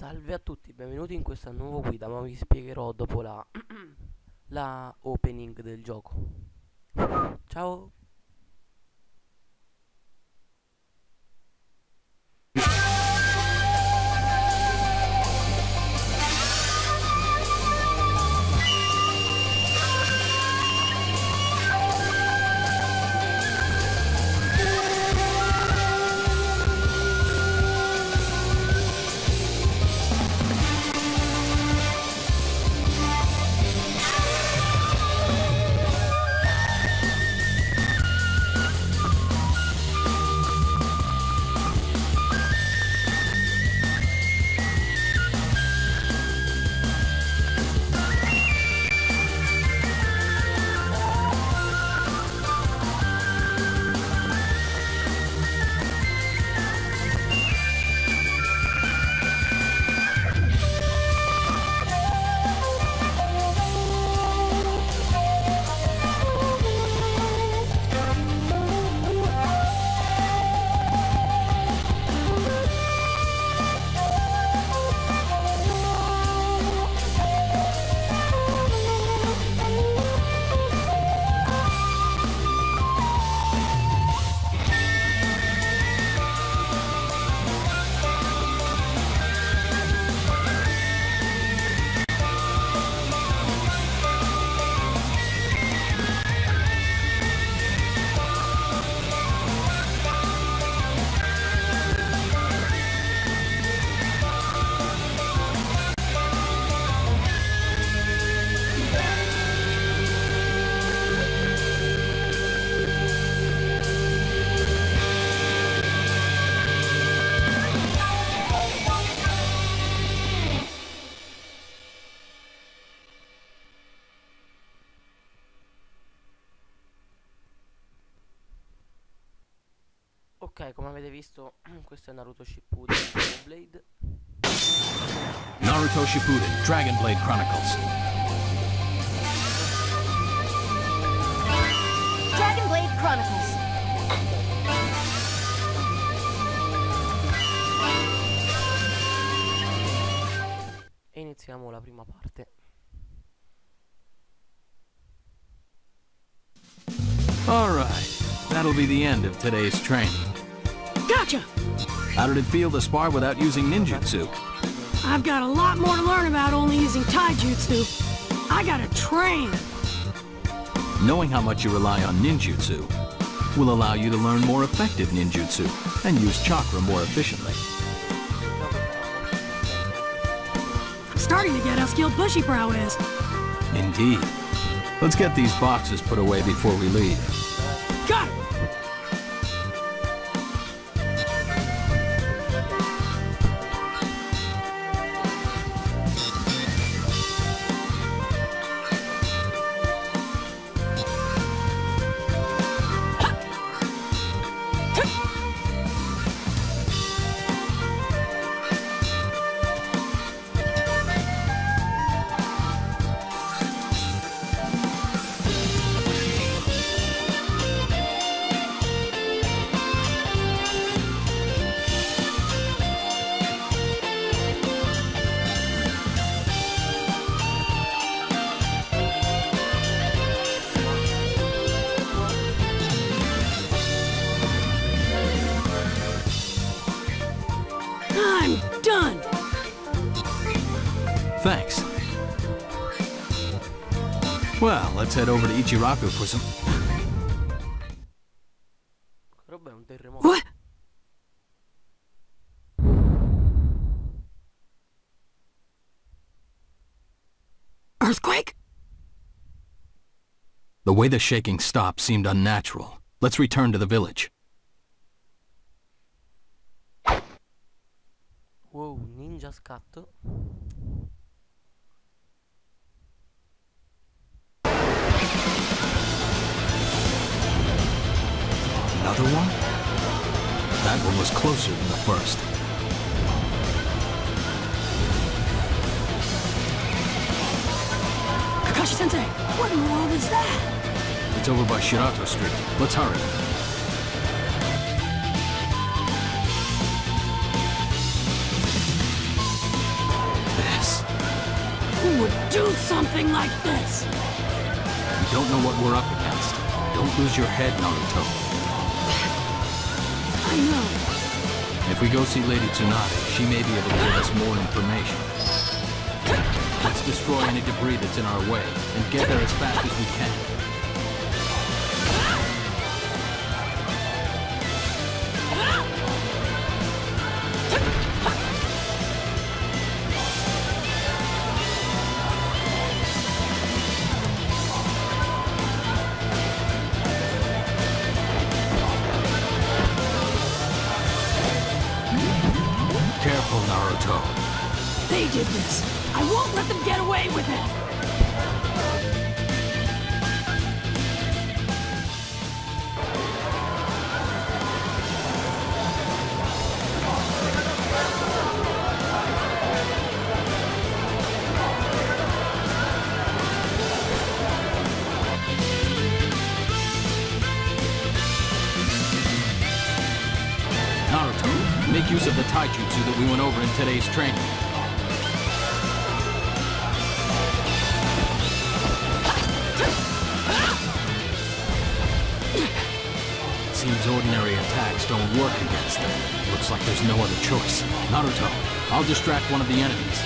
Salve a tutti, benvenuti in questa nuova guida, ma vi spiegherò dopo la opening del gioco. Ciao! Ok, come avete visto, questo è Naruto Shippuden Blade. Naruto Shippuden, Dragon Blade Chronicles. Dragon Blade Chronicles. E iniziamo la prima parte. Alright, that'll be the end of today's training. Gotcha! How did it feel to spar without using ninjutsu? I've got a lot more to learn about only using taijutsu. I gotta train. Knowing how much you rely on ninjutsu will allow you to learn more effective ninjutsu and use chakra more efficiently. I'm starting to get how skilled Bushy-Brow is. Indeed. Let's get these boxes put away before we leave. Got it! I'm done! Thanks. Well, let's head over to Ichiraku for some... Roba è un terremoto. What? Earthquake? The way the shaking stopped seemed unnatural. Let's return to the village. Wow, ninja scatto. Another one? That one was closer than the first. Kakashi-sensei, what in the world is that? It's over by Shirato Street. Let's hurry. do something like this? You don't know what we're up against. Don't lose your head, Naruto. I know. If we go see Lady Tsunade, she may be able to give us more information. Let's destroy any debris that's in our way, and get there as fast as we can. Careful, Naruto. They did this. I won't let them get away with it. Naruto, make use of the taijutsu that we went over in today's training. Seems ordinary attacks don't work against them. Looks like there's no other choice. Naruto, I'll distract one of the enemies.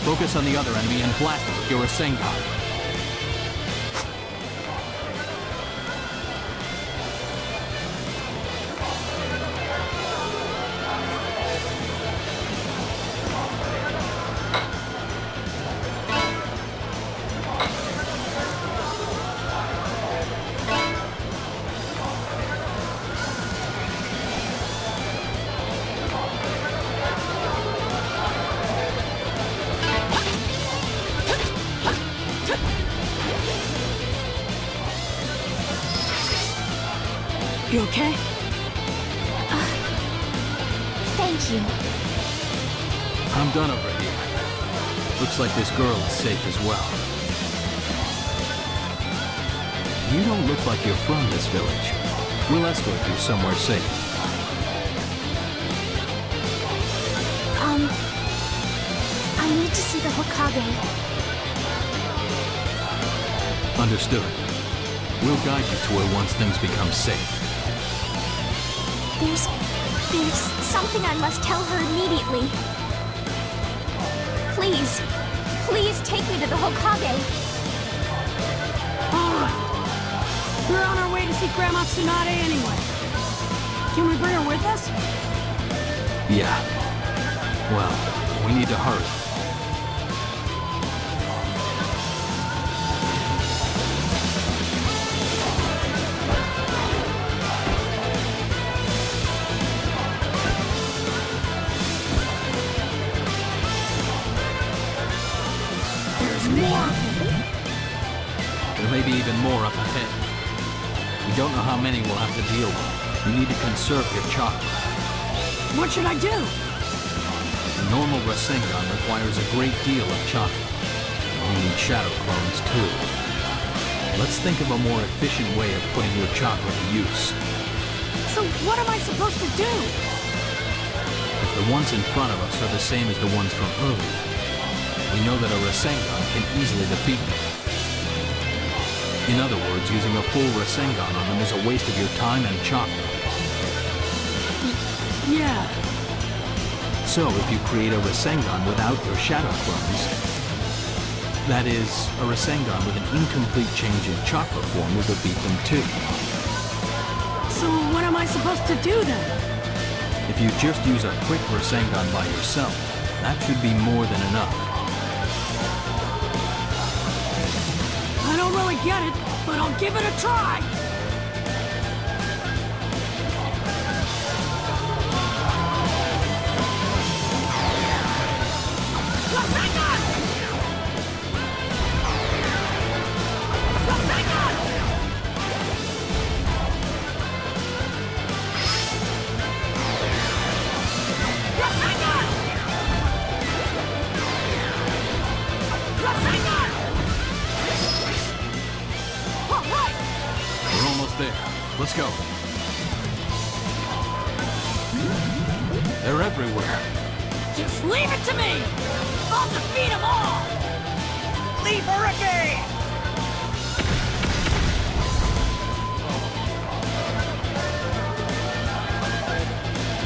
Focus on the other enemy and blast it with your Rasengan. You okay? Thank you. I'm done over here. Looks like this girl is safe as well. You don't look like you're from this village. We'll escort you somewhere safe. I need to see the Hokage. Understood. We'll guide you to where once things become safe. There's something I must tell her immediately. Please take me to the Hokage. All right. We're on our way to see Grandma Tsunade anyway. Can we bring her with us? Yeah. Well, we need to hurry. There may be even more up ahead. We don't know how many we'll have to deal with. You need to conserve your chakra. What should I do? A normal Rasengan requires a great deal of chakra. You need shadow clones too. Let's think of a more efficient way of putting your chakra to use. So what am I supposed to do? If the ones in front of us are the same as the ones from earlier, we know that a Rasengan can easily defeat them. In other words, using a full Rasengan on them is a waste of your time and chakra. Yeah. So if you create a Rasengan without your shadow clones, that is, a Rasengan with an incomplete change in chakra form will defeat them too. So what am I supposed to do then? If you just use a quick Rasengan by yourself, that should be more than enough. I don't really get it, but I'll give it a try. Let's go. They're everywhere. Just leave it to me! I'll defeat them all! Deadly Hurricane!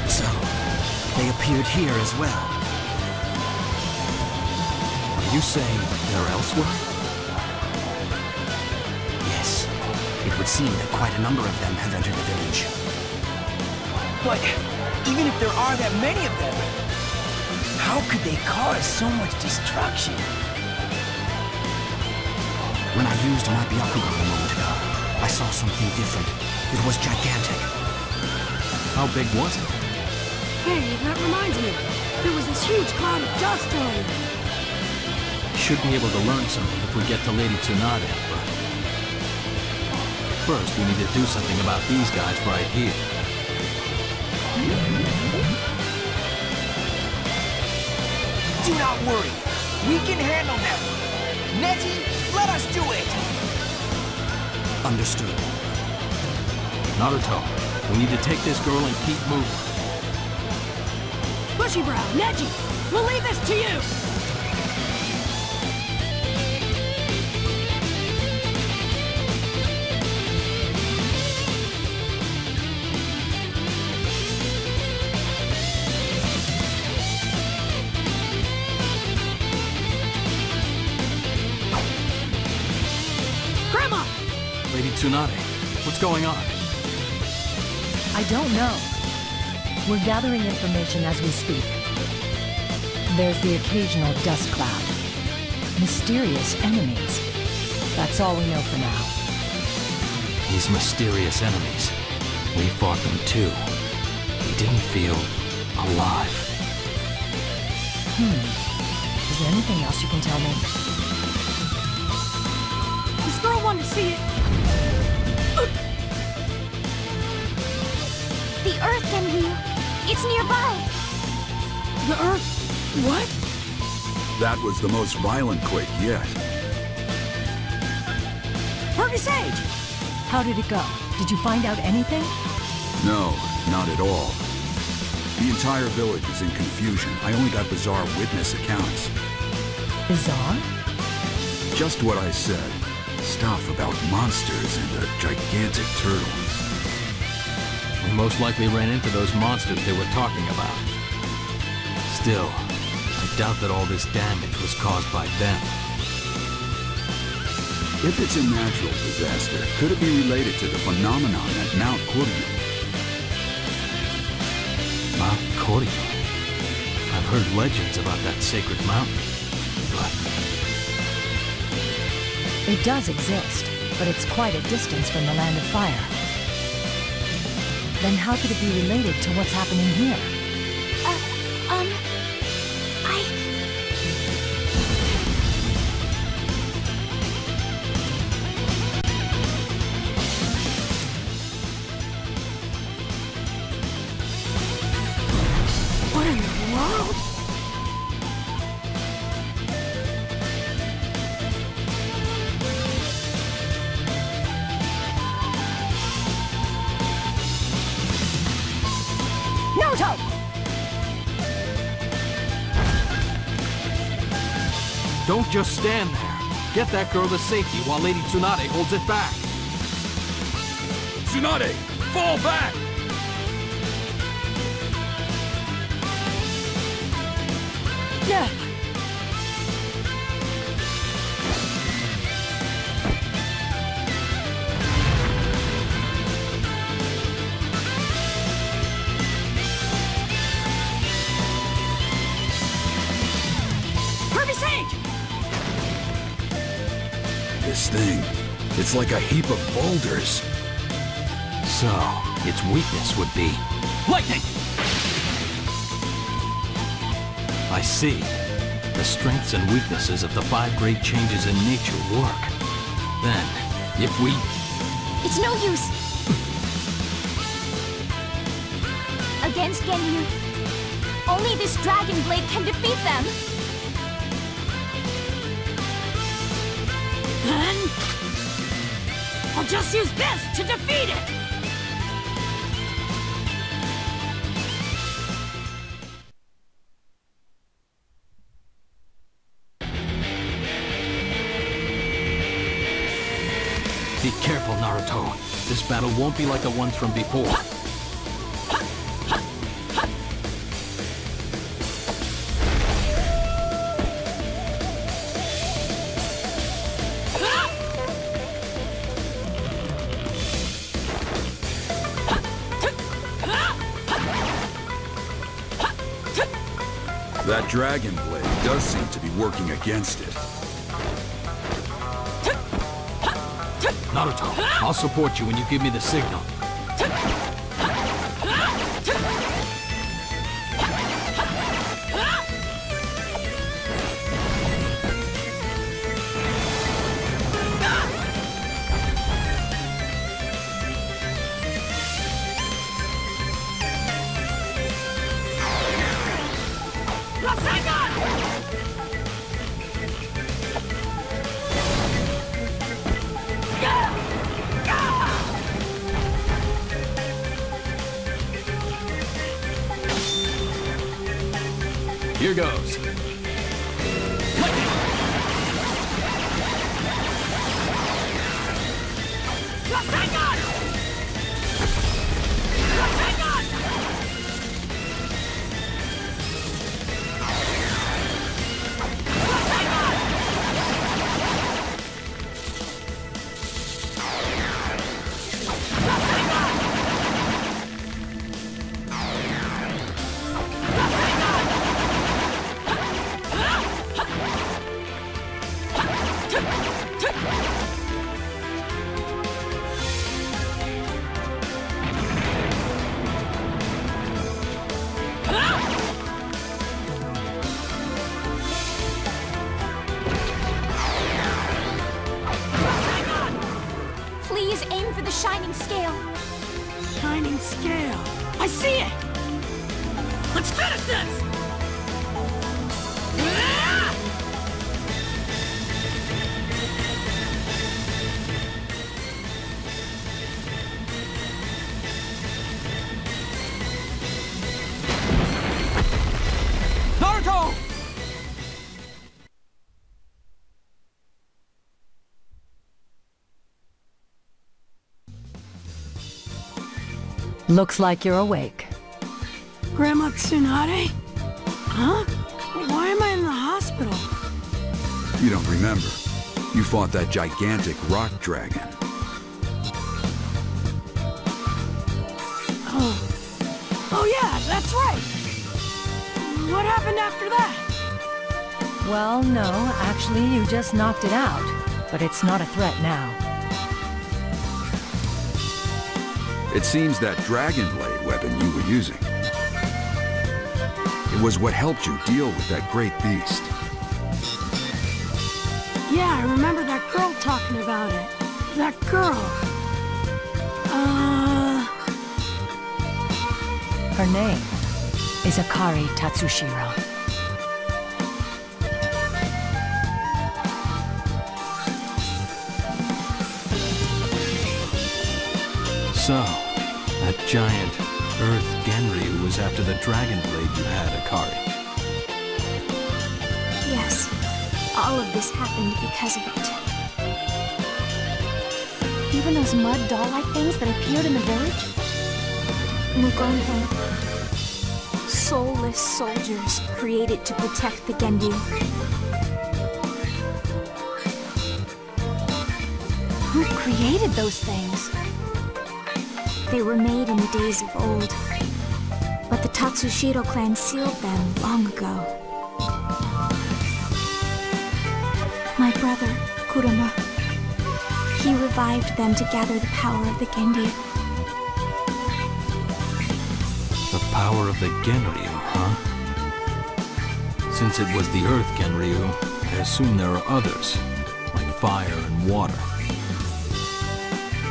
So, they appeared here as well. Are you saying they're elsewhere? Yes. It would seem that quite a number of them have entered the village. But even if there are that many of them, how could they cause so much destruction? When I used my Byakugan a moment ago, I saw something different. It was gigantic. How big was it? Hey, that reminds me. There was this huge cloud of dust earlier. Should be able to learn something if we get to Lady Tsunade, but... First, we need to do something about these guys right here. Do not worry. We can handle them. Neji, let us do it! Understood. Naruto, we need to take this girl and keep moving. Bushy Brow, Neji, we'll leave this to you! Grandma! Lady Tsunade, what's going on? I don't know. We're gathering information as we speak. There's the occasional dust cloud. Mysterious enemies. That's all we know for now. These mysterious enemies. We fought them too. We didn't feel alive. Is there anything else you can tell me? This girl wanted to see it. The Earth Genryu. It's nearby. The Earth... what? That was the most violent quake yet. Perky Sage! How did it go? Did you find out anything? No, not at all. The entire village is in confusion. I only got bizarre witness accounts. Bizarre? Just what I said. Stuff about monsters and a gigantic turtle. We most likely ran into those monsters they were talking about. Still, I doubt that all this damage was caused by them. If it's a natural disaster, could it be related to the phenomenon at Mount Koryu? Mount Koryu? I've heard legends about that sacred mountain, but... It does exist, but it's quite a distance from the Land of Fire. Then how could it be related to what's happening here? What in the world? Naruto! Don't just stand there. Get that girl to safety while Lady Tsunade holds it back. Tsunade! Fall back! Yeah. Perky Sage! This thing, it's like a heap of boulders. So, its weakness would be... lightning! I see. The strengths and weaknesses of the 5 great changes in nature work. Then, if we... It's no use. Against Genryu, only this Dragon Blade can defeat them. Then... I'll just use this to defeat it! careful, Naruto. This battle won't be like the ones from before. That Dragon Blade does seem to be working against it. Naruto, I'll support you when you give me the signal. Here goes. Please aim for the shining scale. Shining scale. I see it! Let's finish this! Naruto! Looks like you're awake. Grandma Tsunade? Huh? Why am I in the hospital? You don't remember. You fought that gigantic rock dragon. Oh yeah, that's right! What happened after that? Well, no, actually, you just knocked it out. But it's not a threat now. It seems that Dragon Blade weapon you were using. It was what helped you deal with that great beast. Yeah, I remember that girl talking about it. That girl. Her name is Akari Tatsushiro. So, that giant Earth Genryu was after the Dragon Blade you had, Akari. Yes, all of this happened because of it. Even those mud doll-like things that appeared in the village? Mugonho. Soulless soldiers created to protect the Genryu. Who created those things? They were made in the days of old, but the Tatsushiro clan sealed them long ago. My brother, Kuroma, he revived them to gather the power of the Genryu. The power of the Genryu, huh? Since it was the Earth Genryu, I assume there are others, like fire and water.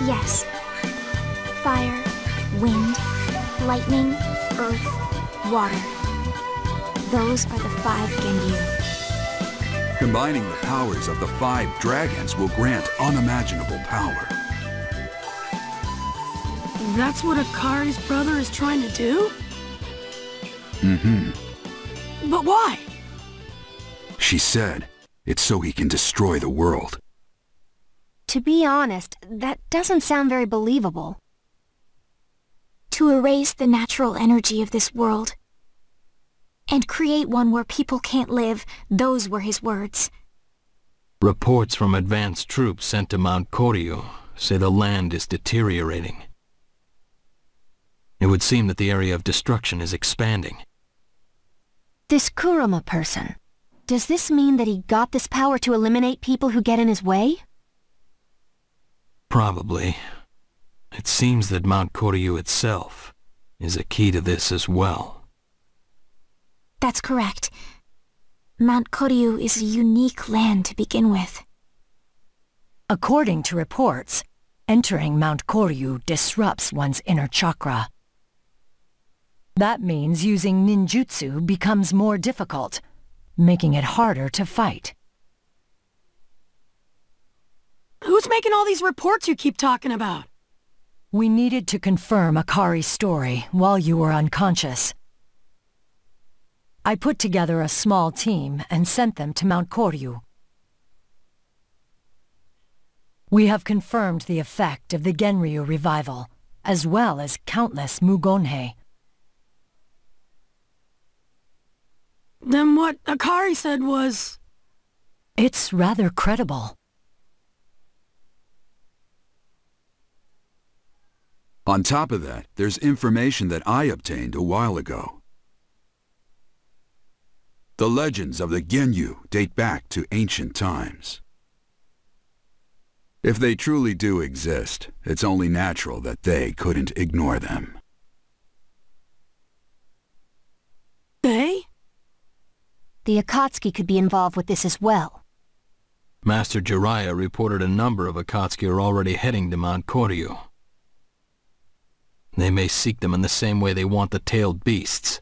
Yes. Fire, wind, lightning, earth, water. Those are the 5 Genryu. Combining the powers of the 5 dragons will grant unimaginable power. That's what Akari's brother is trying to do? Mm-hmm. But why? She said it's so he can destroy the world. To be honest, that doesn't sound very believable. To erase the natural energy of this world and create one where people can't live, those were his words. Reports from advanced troops sent to Mount Koryu say the land is deteriorating. It would seem that the area of destruction is expanding. This Kuroma person, does this mean that he got this power to eliminate people who get in his way? Probably. It seems that Mount Koryu itself is a key to this as well. That's correct. Mount Koryu is a unique land to begin with. According to reports, entering Mount Koryu disrupts one's inner chakra. That means using ninjutsu becomes more difficult, making it harder to fight. Who's making all these reports you keep talking about? We needed to confirm Akari's story while you were unconscious. I put together a small team and sent them to Mount Koryu. We have confirmed the effect of the Genryu revival, as well as countless Mugonhei. Then what Akari said was... It's rather credible. On top of that, there's information that I obtained a while ago. The legends of the Genryu date back to ancient times. If they truly do exist, it's only natural that they couldn't ignore them. They? The Akatsuki could be involved with this as well. Master Jiraiya reported a number of Akatsuki are already heading to Mount Koryu. They may seek them in the same way they want the tailed beasts.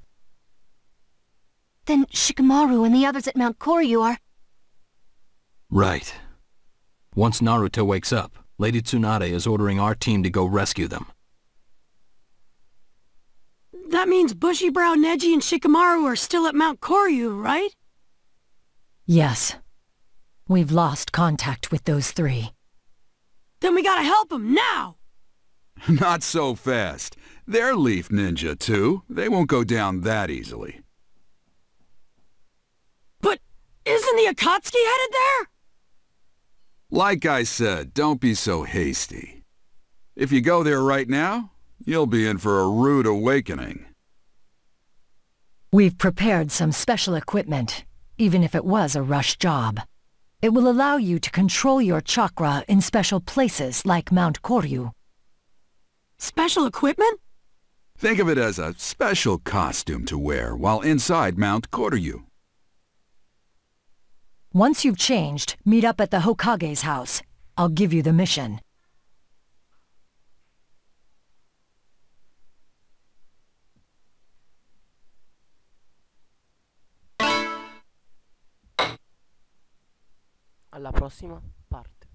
Then Shikamaru and the others at Mount Koryu are... Right. Once Naruto wakes up, Lady Tsunade is ordering our team to go rescue them. That means Bushy-Brow Neji and Shikamaru are still at Mount Koryu, right? Yes. We've lost contact with those three. Then we gotta help them now! Not so fast. They're Leaf Ninja, too. They won't go down that easily. But isn't the Akatsuki headed there? Like I said, don't be so hasty. If you go there right now, you'll be in for a rude awakening. We've prepared some special equipment, even if it was a rush job. It will allow you to control your chakra in special places like Mount Koryu. Special equipment? Think of it as a special costume to wear while inside Mount Koryu. Once you've changed, meet up at the Hokage's house. I'll give you the mission. Alla prossima parte.